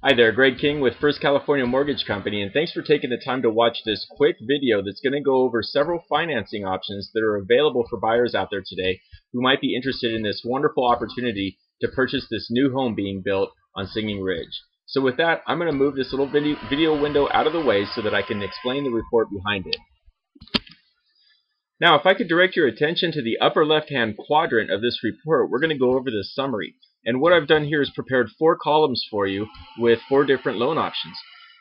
Hi there, Greg King with First California Mortgage Company, and thanks for taking the time to watch this quick video that's going to go over several financing options that are available for buyers out there today who might be interested in this wonderful opportunity to purchase this new home being built on Singing Ridge. So with that, I'm going to move this little video window out of the way so that I can explain the report behind it. Now, if I could direct your attention to the upper left-hand quadrant of this report, we're going to go over the summary. And what I've done here is prepared 4 columns for you with 4 different loan options.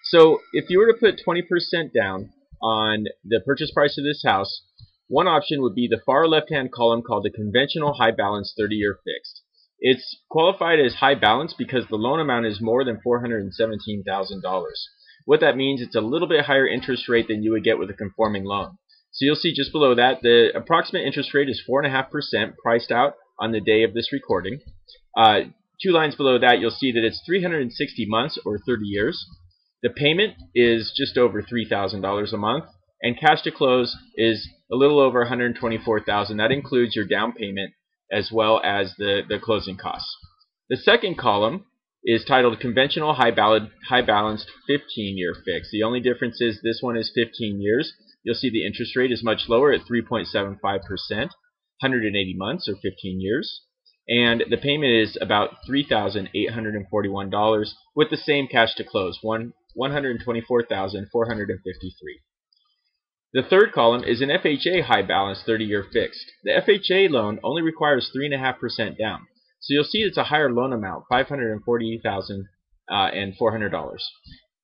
So if you were to put 20% down on the purchase price of this house, one option would be the far left-hand column called the conventional high balance 30-year fixed. It's qualified as high balance because the loan amount is more than $417,000. What that means, it's a little bit higher interest rate than you would get with a conforming loan. So you'll see just below that, the approximate interest rate is 4.5% priced out on the day of this recording. 2 lines below that, you'll see that it's 360 months or 30 years. The payment is just over $3,000 a month, and cash to close is a little over $124,000. That includes your down payment as well as the closing costs. The second column is titled Conventional High Balanced 15-Year Fix. The only difference is this one is 15 years. You'll see the interest rate is much lower at 3.75%, 180 months or 15 years. And the payment is about $3,841 with the same cash to close, $124,453. The third column is an FHA high balance 30-year fixed. The FHA loan only requires 3.5% down. So you'll see it's a higher loan amount, $540,400.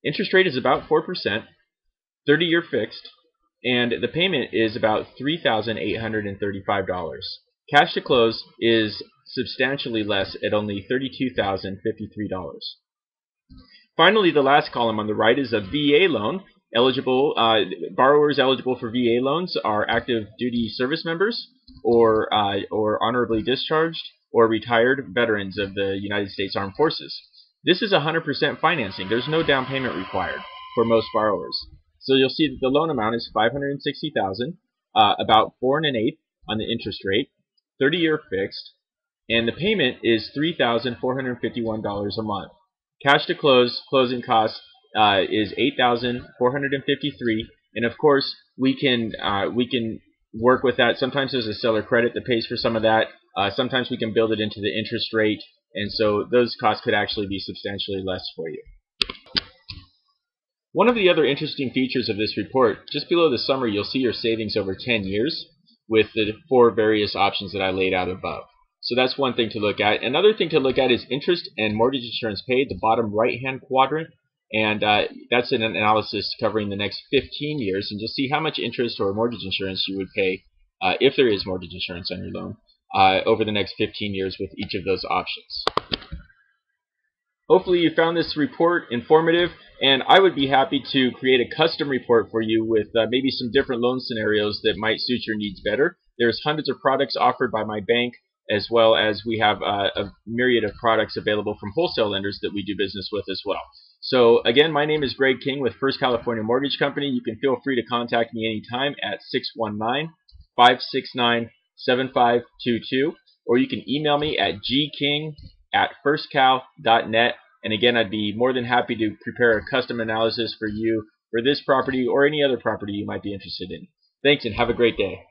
Interest rate is about 4%, 30-year fixed, and the payment is about $3,835. Cash to close is substantially less at only $32,053. Finally, the last column on the right is a VA loan. Borrowers eligible for VA loans are active duty service members or honorably discharged or retired veterans of the United States Armed Forces. This is 100% financing. There's no down payment required for most borrowers. So you'll see that the loan amount is $560,000, about 4 1/8 on the interest rate, 30-year fixed, and the payment is $3,451 a month. Cash to close, closing costs is $8,453, and of course we can work with that. Sometimes there's a seller credit that pays for some of that. Sometimes we can build it into the interest rate, and so those costs could actually be substantially less for you. One of the other interesting features of this report, just below the summary, you'll see your savings over 10 years with the 4 various options that I laid out above. So that's one thing to look at. Another thing to look at is interest and mortgage insurance paid, the bottom right-hand quadrant, and that's an analysis covering the next 15 years, and you'll see how much interest or mortgage insurance you would pay if there is mortgage insurance on your loan over the next 15 years with each of those options. Hopefully you found this report informative, and I would be happy to create a custom report for you with maybe some different loan scenarios that might suit your needs better. There's hundreds of products offered by my bank, as well as we have a myriad of products available from wholesale lenders that we do business with as well. So again, my name is Greg King with First California Mortgage Company. You can feel free to contact me anytime at 619-569-7522, or you can email me at gking@firstcal.net. And again, I'd be more than happy to prepare a custom analysis for you for this property or any other property you might be interested in. Thanks, and have a great day.